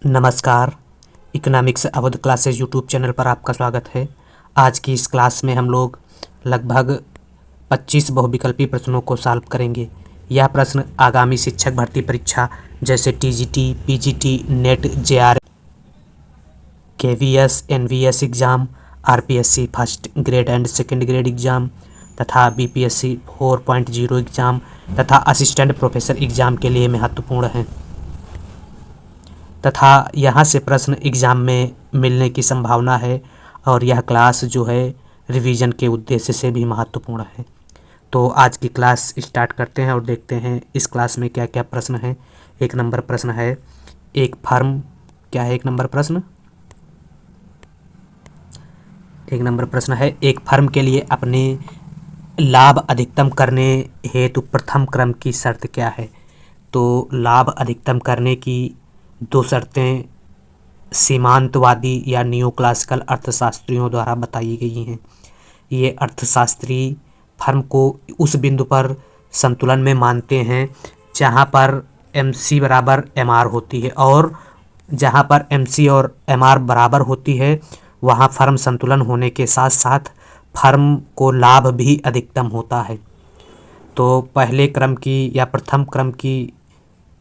नमस्कार। Economics Awadh classes YouTube channel पर आपका स्वागत है। आज की इस क्लास में हम लोग लगभग 25 बहुविकल्पी प्रश्नों को सॉल्व करेंगे। यह प्रश्न आगामी शिक्षक भर्ती परीक्षा जैसे TGT, PGT, NET, JR, KVS, NVS exam, RPSC first grade and second grade exam तथा बीपीएससी 4.0 एग्ज़ाम तथा असिस्टेंट प्रोफेसर एग्ज़ाम के लिए महत्वपूर्ण हैं तथा यहाँ से प्रश्न एग्ज़ाम में मिलने की संभावना है और यह क्लास जो है रिवीजन के उद्देश्य से भी महत्वपूर्ण है। तो आज की क्लास स्टार्ट करते हैं और देखते हैं इस क्लास में क्या क्या प्रश्न हैं। एक नंबर प्रश्न है, एक फर्म, क्या है एक नंबर प्रश्न? एक नंबर प्रश्न है, एक फर्म के लिए अपने लाभ अधिकतम करने हेतु प्रथम क्रम की शर्त क्या है? तो लाभ अधिकतम करने की दो शर्तें सीमांतवादी या नियो क्लासिकल अर्थशास्त्रियों द्वारा बताई गई हैं। ये अर्थशास्त्री फर्म को उस बिंदु पर संतुलन में मानते हैं जहाँ पर MC बराबर MR होती है, और जहाँ पर MC और MR बराबर होती है वहाँ फर्म संतुलन होने के साथ साथ फर्म को लाभ भी अधिकतम होता है। तो पहले क्रम की या प्रथम क्रम की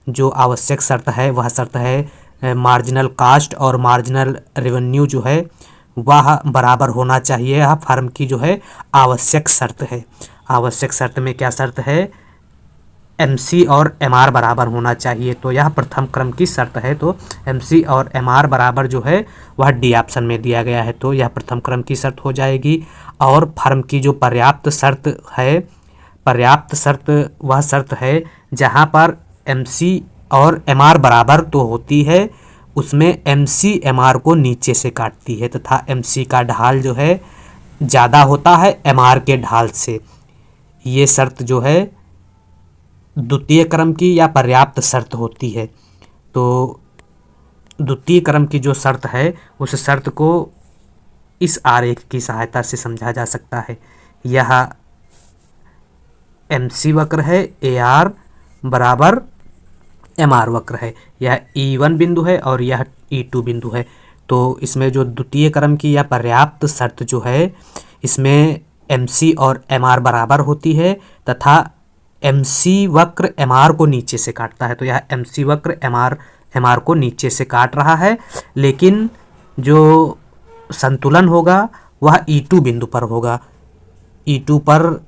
जो आवश्यक शर्त है वह शर्त है मार्जिनल कास्ट और मार्जिनल रेवेन्यू जो है वह बराबर होना चाहिए। यह फर्म की जो है आवश्यक शर्त है। आवश्यक शर्त में क्या शर्त है? MC और MR बराबर होना चाहिए। तो यह प्रथम क्रम की शर्त है। तो MC और MR बराबर जो है वह डी ऑप्शन में दिया गया है, तो यह प्रथम क्रम की शर्त हो जाएगी। और फर्म की जो पर्याप्त शर्त है, पर्याप्त शर्त वह शर्त है जहाँ पर MC और MR बराबर तो होती है, उसमें MC MR को नीचे से काटती है तथा MC का ढाल जो है ज़्यादा होता है MR के ढाल से। ये शर्त जो है द्वितीय क्रम की या पर्याप्त शर्त होती है। तो द्वितीय क्रम की जो शर्त है उस शर्त को इस आरेख की सहायता से समझा जा सकता है। यह MC वक्र है, AR बराबर MR वक्र है। यह E1 बिंदु है और यह E2 बिंदु है। तो इसमें जो द्वितीय क्रम की या पर्याप्त शर्त जो है इसमें MC और MR बराबर होती है तथा MC वक्र MR को नीचे से काटता है। तो यह MC वक्र MR को नीचे से काट रहा है, लेकिन जो संतुलन होगा वह E2 बिंदु पर होगा। E2 पर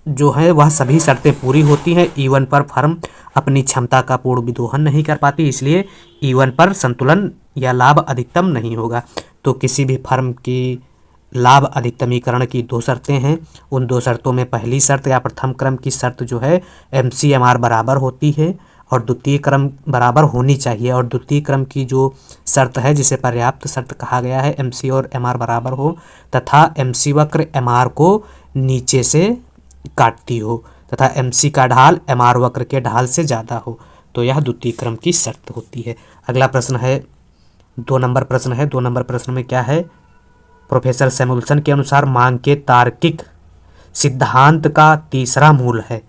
जो है वह सभी शर्तें पूरी होती हैं। E1 पर फर्म अपनी क्षमता का पूर्ण विदोहन नहीं कर पाती, इसलिए E1 पर संतुलन या लाभ अधिकतम नहीं होगा। तो किसी भी फर्म की लाभ अधिकतमीकरण की दो शर्तें हैं। उन दो शर्तों में पहली शर्त या प्रथम क्रम की शर्त जो है MC MR बराबर होती है और द्वितीय क्रम बराबर होनी चाहिए। और द्वितीय क्रम की जो शर्त है जिसे पर्याप्त शर्त कहा गया है, MC और MR बराबर हो तथा MC वक्र MR को नीचे से काटती हो तथा MC का ढाल MR वक्र के ढाल से ज़्यादा हो, तो यह द्वितीय क्रम की शर्त होती है। अगला प्रश्न है, 2 नंबर प्रश्न है। 2 नंबर प्रश्न में क्या है? प्रोफेसर सैमुअल्सन के अनुसार मांग के तार्किक सिद्धांत का तीसरा मूल है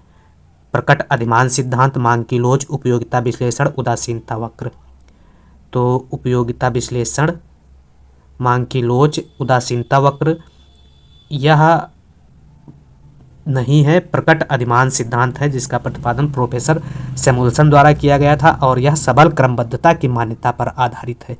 प्रकट अधिमान सिद्धांत, मांग की लोच, उपयोगिता विश्लेषण, उदासीनता वक्र। तो उपयोगिता विश्लेषण, मांग की लोच, उदासीनता वक्र यह नहीं है, प्रकट अधिमान सिद्धांत है जिसका प्रतिपादन प्रोफेसर सैमुअल्सन द्वारा किया गया था और यह सबल क्रमबद्धता की मान्यता पर आधारित है।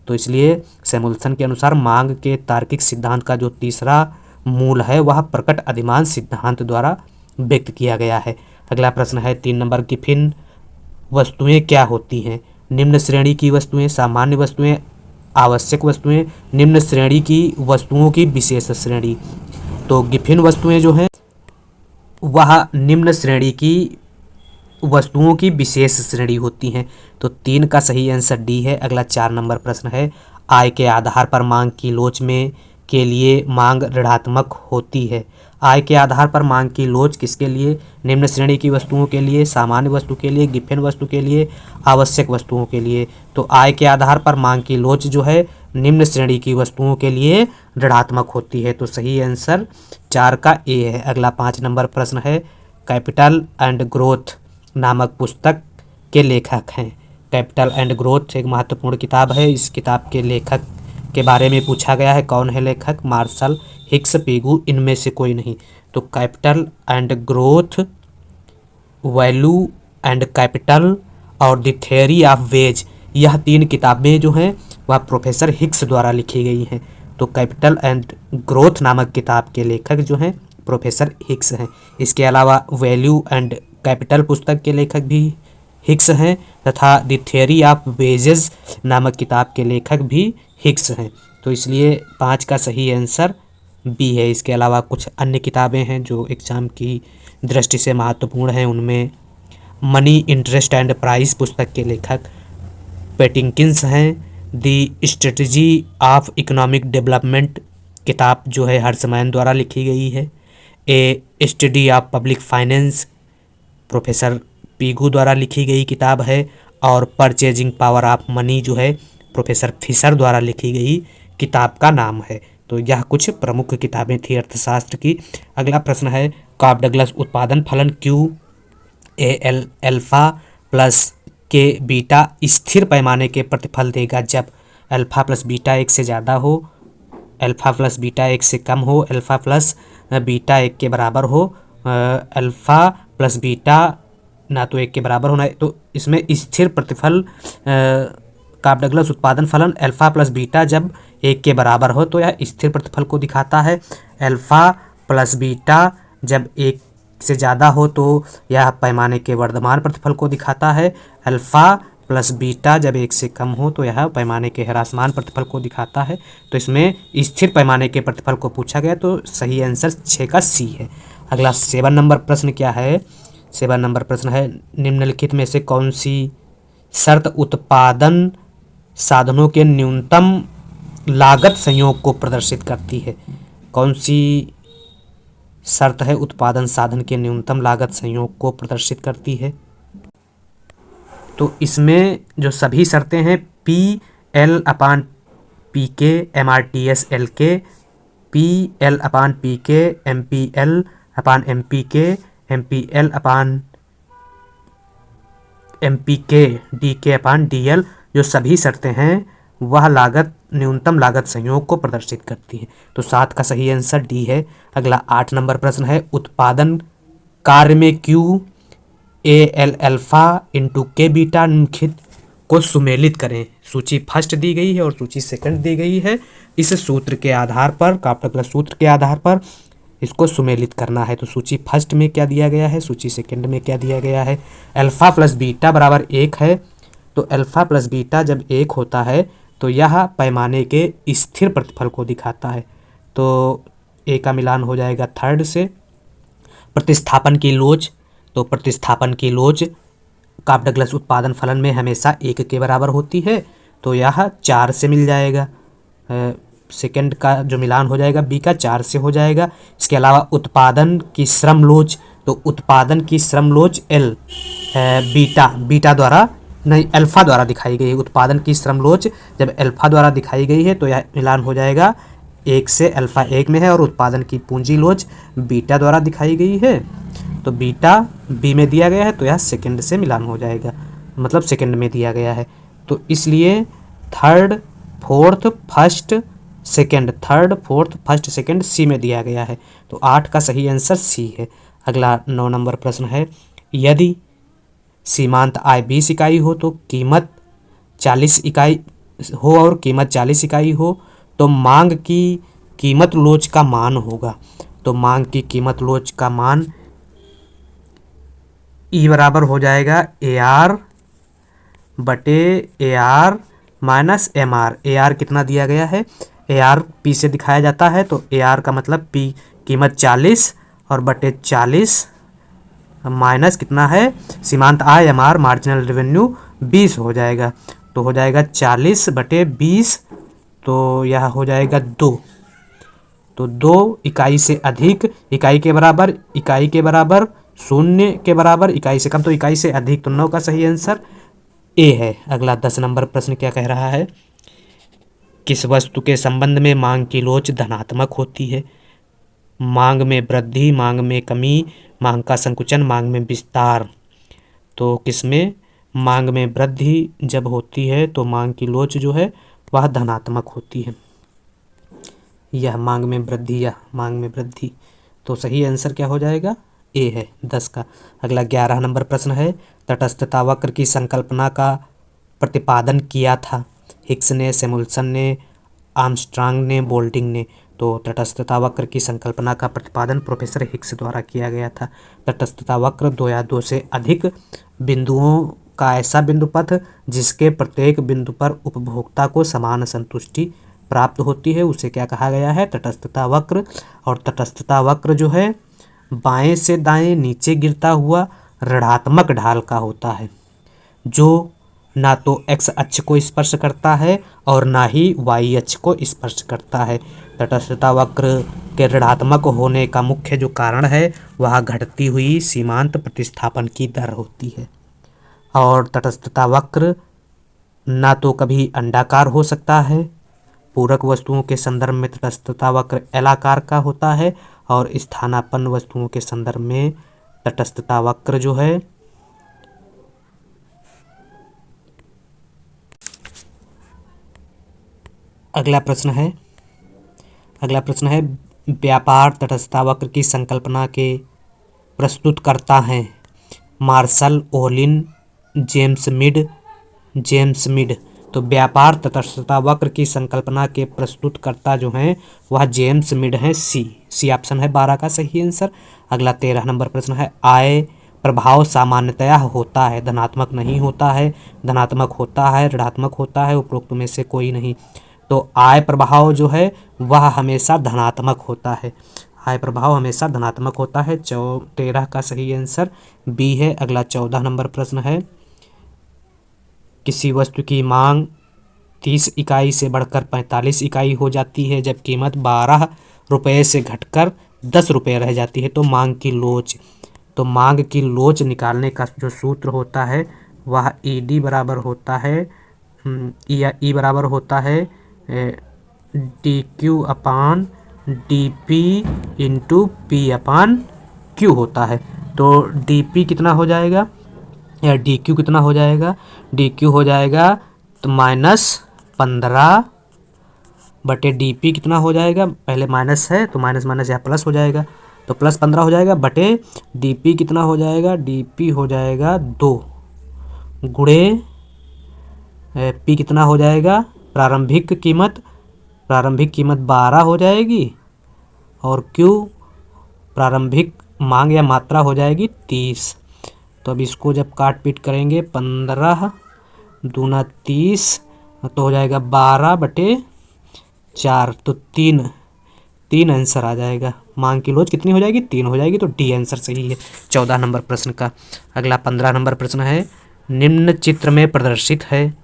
तो इसलिए सैमुअल्सन के अनुसार मांग के तार्किक सिद्धांत का जो तीसरा मूल है वह प्रकट अधिमान सिद्धांत द्वारा व्यक्त किया गया है। अगला प्रश्न है 3 नंबर, गिब्बन वस्तुएं क्या होती हैं? निम्न श्रेणी की वस्तुएं, सामान्य वस्तुएं, आवश्यक वस्तुएं, निम्न श्रेणी की वस्तुओं की विशेष श्रेणी। तो गिब्बन वस्तुएं जो हैं वह निम्न श्रेणी की वस्तुओं की विशेष श्रेणी होती हैं। तो 3 का सही आंसर D है। अगला 4 नंबर प्रश्न है, आय के आधार पर मांग की लोच में के लिए मांग ऋणात्मक होती है। आय के आधार पर मांग की लोच किसके लिए? निम्न श्रेणी की वस्तुओं के लिए, सामान्य वस्तु के लिए, गिब्बन वस्तु के लिए, आवश्यक वस्तुओं के लिए। तो आय के आधार पर मांग की लोच जो है निम्न श्रेणी की वस्तुओं के लिए ऋणात्मक होती है। तो सही आंसर 4 का A है। अगला 5 नंबर प्रश्न है, कैपिटल एंड ग्रोथ नामक पुस्तक के लेखक हैं? कैपिटल एंड ग्रोथ एक महत्वपूर्ण किताब है। इस किताब के लेखक के बारे में पूछा गया है, कौन है लेखक? मार्शल हिक्स पिगू, इनमें से कोई नहीं। तो capital and growth, value and capital और द थ्योरी ऑफ वेज, यह 3 किताबें जो हैं वह प्रोफेसर हिक्स द्वारा लिखी गई हैं। तो कैपिटल एंड ग्रोथ नामक किताब के लेखक जो हैं प्रोफेसर हिक्स हैं। इसके अलावा वैल्यू एंड कैपिटल पुस्तक के लेखक भी हिक्स हैं तथा द थ्योरी ऑफ वेजेस नामक किताब के लेखक भी हिक्स हैं। तो इसलिए 5 का सही आंसर बी है। इसके अलावा कुछ अन्य किताबें हैं जो एग्ज़ाम की दृष्टि से महत्वपूर्ण हैं। उनमें मनी, इंटरेस्ट एंड प्राइस पुस्तक के लेखक पेटिंकिंस हैं। The strategy of economic development किताब जो है हर्षमैन द्वारा लिखी गई है। A study of public finance professor Pigou द्वारा लिखी गई किताब है। और परचेजिंग पावर ऑफ मनी जो है प्रोफेसर फिशर द्वारा लिखी गई किताब का नाम है। तो यह कुछ प्रमुख किताबें थी अर्थशास्त्र की। अगला प्रश्न है, कॉफ डगलस उत्पादन फलन Q A L alpha plus के बीटा स्थिर पैमाने के प्रतिफल देगा जब अल्फा प्लस बीटा 1 से ज़्यादा हो, अल्फा प्लस बीटा 1 से कम हो, अल्फा प्लस बीटा 1 के बराबर हो, अल्फा प्लस बीटा ना तो 1 के बराबर होना है। तो इसमें स्थिर प्रतिफल कॉफ डगलस उत्पादन फलन अल्फा प्लस बीटा जब 1 के बराबर हो तो यह स्थिर प्रतिफल को दिखाता है। अल्फा प्लस बीटा जब 1 से ज़्यादा हो तो यह पैमाने के वर्धमान प्रतिफल को दिखाता है। अल्फा प्लस बीटा जब 1 से कम हो तो यह पैमाने के ह्रासमान प्रतिफल को दिखाता है। तो इसमें स्थिर पैमाने के प्रतिफल को पूछा गया तो सही आंसर 6 का सी है। अगला 7 नंबर प्रश्न क्या है? 7 नंबर प्रश्न है, निम्नलिखित में से कौन सी शर्त उत्पादन साधनों के न्यूनतम लागत संयोग को प्रदर्शित करती है? कौन सी शर्त है उत्पादन साधन के न्यूनतम लागत संयोग को प्रदर्शित करती है? तो इसमें जो सभी शर्तें हैं पी एल अपान पी के, M R T S L के, पी एल अपान पी के, M P L upon M P के, M P L upon M P के, डी के अपान डी एल, जो सभी शर्तें हैं वह लागत न्यूनतम लागत संयोग को प्रदर्शित करती है। तो 7 का सही आंसर डी है। अगला 8 नंबर प्रश्न है, उत्पादन कार्य में Q A L alpha into के बीटा निम्नलिखित को सुमेलित करें। सूची फर्स्ट दी गई है और सूची सेकंड दी गई है। इस सूत्र के आधार पर, कॉफ डगलस सूत्र के आधार पर इसको सुमेलित करना है। तो सूची फर्स्ट में क्या दिया गया है, सूची सेकंड में क्या दिया गया है? अल्फा प्लस बीटा बराबर 1 है। तो अल्फा प्लस बीटा जब 1 होता है तो यह पैमाने के स्थिर प्रतिफल को दिखाता है। तो ए का मिलान हो जाएगा थर्ड से। प्रतिस्थापन की लोच, तो प्रतिस्थापन की लोच कॉफ डगलस उत्पादन फलन में हमेशा 1 के बराबर होती है तो यह 4 से मिल जाएगा। सेकंड का जो मिलान हो जाएगा बी का 4 से हो जाएगा। इसके अलावा उत्पादन की श्रम लोच, तो उत्पादन की श्रम लोच एल बीटा द्वारा नहीं अल्फा द्वारा दिखाई गई है। उत्पादन की श्रम लोच जब अल्फा द्वारा दिखाई गई है तो यह मिलान हो जाएगा 1 से, अल्फा 1 में है और उत्पादन की पूंजी लोच बीटा द्वारा दिखाई गई है तो बीटा बी में दिया गया है तो यह सेकंड से मिलान हो जाएगा, मतलब सेकंड में दिया गया है। तो इसलिए third fourth first second, third fourth first second C में दिया गया है। तो 8 का सही आंसर सी है। अगला 9 नंबर प्रश्न है, यदि सीमांत आय 20 इकाई हो तो कीमत 40 इकाई हो और कीमत 40 इकाई हो तो मांग की कीमत लोच का मान होगा। तो मांग की कीमत लोच का मान ई बराबर हो जाएगा ए आर बटे A R minus M R. A R कितना दिया गया है, ए आर पी से दिखाया जाता है तो ए आर का मतलब पी कीमत 40 और बटे 40 माइनस कितना है सीमांत I M R marginal revenue 20 हो जाएगा। तो हो जाएगा 40 बटे 20 तो यह हो जाएगा 2। तो 2 इकाई से अधिक, इकाई के बराबर, इकाई के बराबर, शून्य के बराबर, इकाई से कम तो इकाई से अधिक। तो 9 का सही आंसर ए है। अगला 10 नंबर प्रश्न क्या कह रहा है, किस वस्तु के संबंध में मांग की लोच धनात्मक होती है? मांग में वृद्धि, मांग में कमी, मांग का संकुचन, मांग में विस्तार। तो किसमें? मांग में वृद्धि जब होती है तो मांग की लोच जो है वह धनात्मक होती है। यह मांग में वृद्धि, यह मांग में वृद्धि। तो सही आंसर क्या हो जाएगा? ए है 10 का। अगला 11 नंबर प्रश्न है, तटस्थता वक्र की संकल्पना का प्रतिपादन किया था? हिक्स ने, सैमुअल्सन ने, आर्मस्ट्रांग ने, बोल्टिंग ने। तो तटस्थता वक्र की संकल्पना का प्रतिपादन प्रोफेसर हिक्स द्वारा किया गया था। तटस्थता वक्र दो या दो से अधिक बिंदुओं का ऐसा बिंदु पथ जिसके प्रत्येक बिंदु पर उपभोक्ता को समान संतुष्टि प्राप्त होती है, उसे क्या कहा गया है? तटस्थता वक्र। और तटस्थता वक्र जो है बाएं से दाएं नीचे गिरता हुआ ऋणात्मक ढाल का होता है, जो ना तो एक्स अक्ष को स्पर्श करता है और ना ही वाई अक्ष को स्पर्श करता है। तटस्थता वक्र के ऋणात्मक होने का मुख्य जो कारण है वह घटती हुई सीमांत प्रतिस्थापन की दर होती है। और तटस्थता वक्र ना तो कभी अंडाकार हो सकता है, पूरक वस्तुओं के संदर्भ में तटस्थता वक्र एल आकार का होता है, और स्थानापन्न वस्तुओं के संदर्भ में तटस्थता वक्र जो है अगला प्रश्न है व्यापार तटस्थता वक्र की संकल्पना के प्रस्तुत करता है मार्शल, ओलिन, जेम्स मिड। तो व्यापार तटस्थता वक्र की संकल्पना के प्रस्तुतकर्ता जो हैं वह जेम्स मिड हैं। सी ऑप्शन है 12 का सही आंसर। अगला 13 नंबर प्रश्न है, आय प्रभाव सामान्यतया होता है, धनात्मक नहीं होता है, धनात्मक होता है, ऋणात्मक होता है, उपरोक्त में से कोई नहीं। तो आय प्रभाव जो है वह हमेशा धनात्मक होता है, आय प्रभाव हमेशा धनात्मक होता है। 13 का सही आंसर बी है। अगला 14 नंबर प्रश्न है, किसी वस्तु की मांग 30 इकाई से बढ़कर 45 इकाई हो जाती है जब कीमत 12 रुपये से घटकर 10 रुपये रह जाती है, तो मांग की लोच। तो मांग की लोच निकालने का जो सूत्र होता है वह ई बराबर होता है ई बराबर होता है D Q upon D P into P upon Q होता है। तो डी पी कितना हो जाएगा या डी क्यू कितना हो जाएगा? डी क्यू हो जाएगा तो -15 बटे डी पी कितना हो जाएगा? पहले माइनस है तो माइनस माइनस यहाँ प्लस हो जाएगा, तो +15 हो जाएगा बटे डी पी कितना हो जाएगा? डी पी हो जाएगा 2 गुणे पी कितना हो जाएगा? प्रारंभिक कीमत 12 हो जाएगी और क्यू प्रारंभिक मांग या मात्रा हो जाएगी 30। तो अब इसको जब काट पीट करेंगे 15 दूना 30 तो हो जाएगा 12/4, तो 3 आंसर आ जाएगा। मांग की लोच कितनी हो जाएगी? 3 हो जाएगी, तो डी आंसर सही है 14 नंबर प्रश्न का। अगला 15 नंबर प्रश्न है, निम्न चित्र में प्रदर्शित है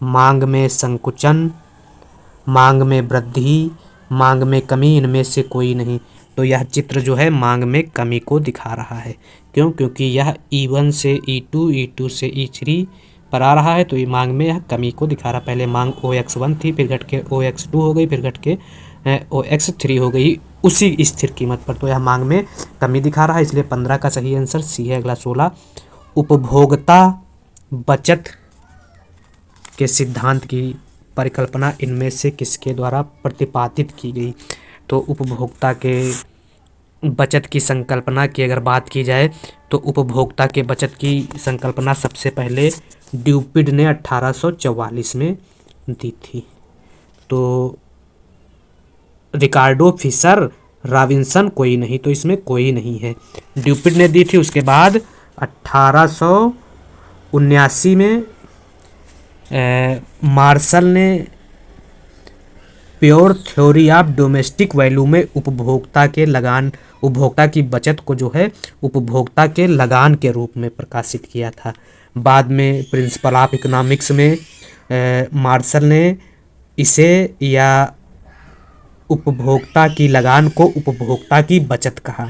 मांग में संकुचन, मांग में वृद्धि, मांग में कमी, इनमें से कोई नहीं। तो यह चित्र जो है मांग में कमी को दिखा रहा है। क्यों? क्योंकि यह E1 से E2, E2 से E3 पर आ रहा है, तो ये मांग में यह कमी को दिखा रहा है। पहले मांग OX1 थी, फिर घट के OX2 हो गई, फिर घट के OX3 हो गई उसी स्थिर कीमत पर। तो यह मांग में कमी दिखा रहा है, इसलिए 15 का सही आंसर सी है। अगला 16, उपभोक्ता बचत के सिद्धांत की परिकल्पना इनमें से किसके द्वारा प्रतिपादित की गई? तो उपभोक्ता के बचत की संकल्पना की अगर बात की जाए तो उपभोक्ता के बचत की संकल्पना सबसे पहले ड्यूपिड ने 1844 में दी थी। तो रिकार्डो, फिशर, रॉबिन्सन कोई नहीं, तो इसमें कोई नहीं है। ड्यूपिड ने दी थी, उसके बाद 1879 में मार्शल ने pure theory of domestic value में उपभोक्ता की बचत को जो है उपभोक्ता के लगान के रूप में प्रकाशित किया था। बाद में प्रिंसिपल ऑफ इकोनॉमिक्स में मार्शल ने इसे या उपभोक्ता की लगान को उपभोक्ता की बचत कहा।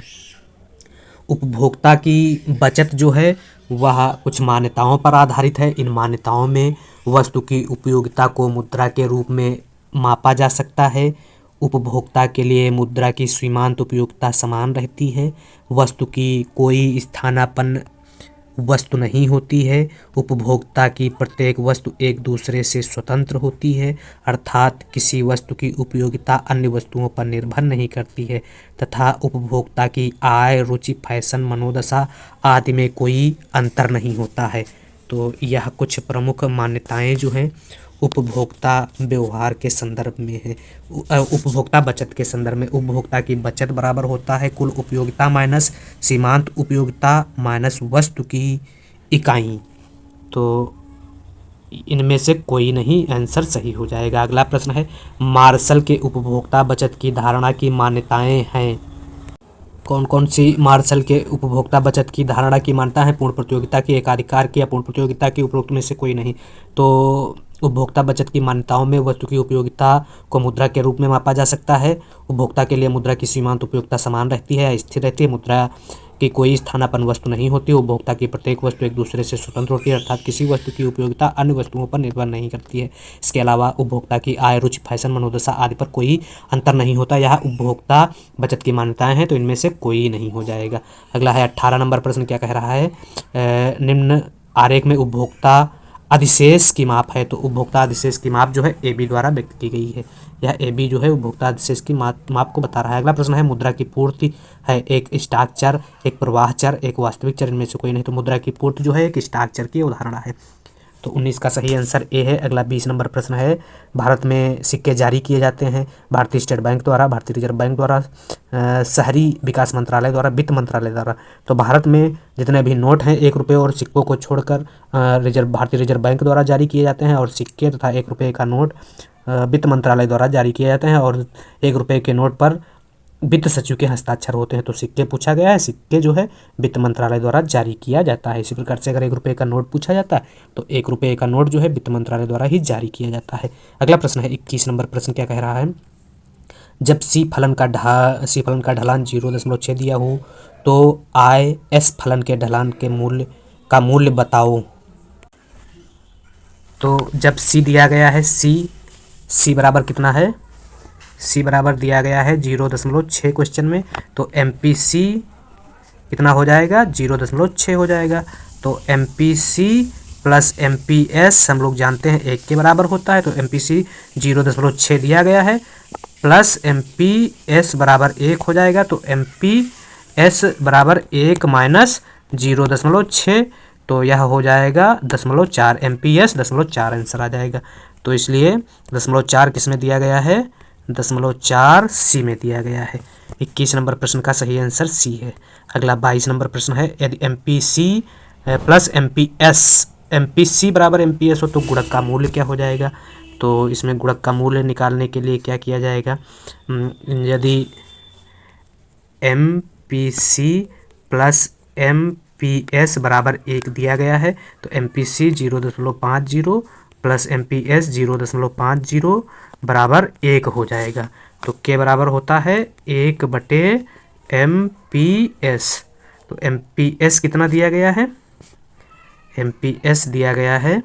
उपभोक्ता की बचत जो है वह कुछ मान्यताओं पर आधारित है। इन मान्यताओं में वस्तु की उपयोगिता को मुद्रा के रूप में मापा जा सकता है। उपभोक्ता के लिए मुद्रा की सीमांत उपयोगिता समान रहती है। वस्तु की कोई स्थानापन्न वस्तु नहीं होती है। उपभोक्ता की प्रत्येक वस्तु एक दूसरे से स्वतंत्र होती है, अर्थात किसी वस्तु की उपयोगिता अन्य वस्तुओं पर निर्भर नहीं करती है, तथा उपभोक्ता की आय, रुचि, फैशन, मनोदशा आदि में कोई अंतर नहीं होता है। तो यह कुछ प्रमुख मान्यताएं जो हैं उपभोक्ता व्यवहार के संदर्भ में है। उपभोक्ता बचत के संदर्भ में उपभोक्ता की बचत बराबर होता है कुल उपयोगिता माइनस सीमांत उपयोगिता माइनस वस्तु की इकाई। तो इनमें से कोई नहीं, आंसर सही हो जाएगा। अगला प्रश्न है, मार्शल के उपभोक्ता बचत की धारणा की मान्यताएं हैं। कौन कौन सी मार्शल के उपभोक्ता बचत की धारणा की मान्यता है? पूर्ण प्रतियोगिता की, एकाधिकार की या पूर्ण प्रतियोगिता की, उपरोक्त में से कोई नहीं। तो उपभोक्ता बचत की मान्यताओं में वस्तु की उपयोगिता को मुद्रा के रूप में मापा जा सकता है। उपभोक्ता के लिए मुद्रा की सीमांत उपयोगिता समान रहती है, स्थिर रहती है। मुद्रा की कोई स्थानापन्न वस्तु नहीं होती। उपभोक्ता की प्रत्येक वस्तु एक दूसरे से स्वतंत्र होती है, अर्थात किसी वस्तु की उपयोगिता अन्य वस्तुओं पर निर्भर नहीं करती है। इसके अलावा उपभोक्ता की आय, रुचि, फैशन, मनोदशा आदि पर कोई अंतर नहीं होता। यह उपभोक्ता बचत की मान्यताएं हैं, तो इनमें से कोई नहीं हो जाएगा। अगला है 18 नंबर प्रश्न, क्या कह रहा है? निम्न आरेख में उपभोक्ता अधिशेष की माप है। तो उपभोक्ता अधिशेष की माप जो है AB द्वारा व्यक्त की गई है। यह AB जो है उपभोक्ता अधिशेष की माप को बता रहा है। अगला प्रश्न है, मुद्रा की पूर्ति है एक स्टॉक चर, एक प्रवाह चर, एक वास्तविक चर, इनमें से कोई नहीं। तो मुद्रा की पूर्ति जो है एक स्टॉक चर की उदाहरण है। तो 19 का सही आंसर ए है। अगला 20 नंबर प्रश्न है, भारत में सिक्के जारी किए जाते हैं भारतीय स्टेट बैंक द्वारा, भारतीय रिजर्व बैंक द्वारा, शहरी विकास मंत्रालय द्वारा, वित्त मंत्रालय द्वारा। तो भारत में जितने भी नोट हैं 1 रुपये और सिक्कों को छोड़कर भारतीय रिजर्व बैंक द्वारा जारी किए जाते हैं, और सिक्के तथा 1 रुपये का नोट वित्त मंत्रालय द्वारा जारी किए जाते हैं, और 1 रुपये के नोट पर वित्त सचिव के हस्ताक्षर होते हैं। तो सिक्के पूछा गया है, सिक्के जो है वित्त मंत्रालय द्वारा जारी किया जाता है। इसी प्रकार से अगर 1 रुपये का नोट पूछा जाता है तो 1 रुपये का नोट जो है वित्त मंत्रालय द्वारा ही जारी किया जाता है। अगला प्रश्न है 21 नंबर प्रश्न, क्या कह रहा है? जब C फलन का ढलान 0.6 दिया हो तो IS फलन के ढलान के मूल्य बताओ। तो जब C दिया गया है, C बराबर कितना है? C बराबर दिया गया है 0.6 क्वेश्चन में। तो MPC कितना हो जाएगा? 0.6 हो जाएगा। तो MPC प्लस MPS हम लोग जानते हैं 1 के बराबर होता है। तो MPC 0.6 दिया गया है, प्लस MPS बराबर 1 हो जाएगा। तो MPS बराबर 1 माइनस 0.6, तो यह हो जाएगा 0.4। MPS 0.4 आंसर आ जाएगा। तो इसलिए 0.4 किस में दिया गया है? 0.4 C में दिया गया है। 21 नंबर प्रश्न का सही आंसर C है। अगला 22 नंबर प्रश्न है, यदि MPC प्लस MPC बराबर MPS हो तो गुणक का मूल्य क्या हो जाएगा? तो इसमें गुणक का मूल्य निकालने के लिए क्या किया जाएगा? यदि MPC प्लस MPS बराबर 1 दिया गया है तो MPC 0.50 प्लस MPS 0.50 बराबर 1 हो जाएगा। तो के बराबर होता है 1/MPS। तो MPS कितना दिया गया है? MPS दिया गया है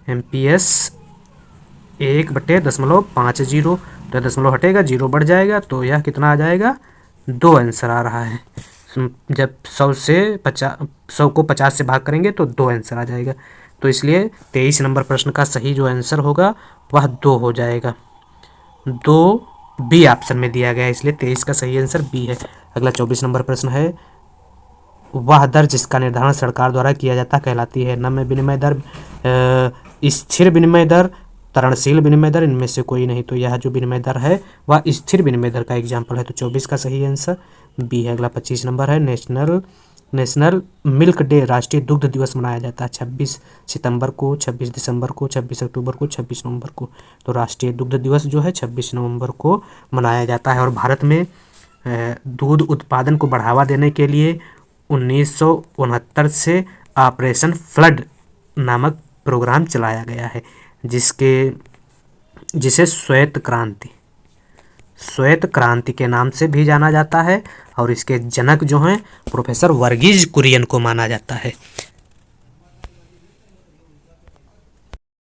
MPS 1/0.50। तो दशमलव हटेगा, 0 बढ़ जाएगा, तो यह कितना आ जाएगा? 2 आंसर आ रहा है। जब 100 को 50 से भाग करेंगे तो 2 आंसर आ जाएगा। तो इसलिए 23 नंबर प्रश्न का सही जो आंसर होगा वह 2 हो जाएगा। 2 B ऑप्शन में दिया गया है, इसलिए 23 का सही आंसर B है। अगला 24 नंबर प्रश्न है, वह दर जिसका निर्धारण सरकार द्वारा किया जाता कहलाती है। नम्य विनिमय दर, स्थिर विनिमय दर, तरणशील विनिमय दर, इनमें से कोई नहीं। तो यह जो विनिमय दर है वह स्थिर विनिमय दर का एग्जाम्पल है। तो 24 का सही आंसर B है। अगला 25 नंबर है, नेशनल मिल्क डे, राष्ट्रीय दुग्ध दिवस मनाया जाता है 26 सितंबर को, 26 दिसंबर को, 26 अक्टूबर को, 26 नवंबर को। तो राष्ट्रीय दुग्ध दिवस जो है 26 नवंबर को मनाया जाता है। और भारत में दूध उत्पादन को बढ़ावा देने के लिए 1969 से ऑपरेशन फ्लड नामक प्रोग्राम चलाया गया है, जिसे श्वेत क्रांति के नाम से भी जाना जाता है। और इसके जनक जो हैं प्रोफेसर वर्गीज कुरियन को माना जाता है।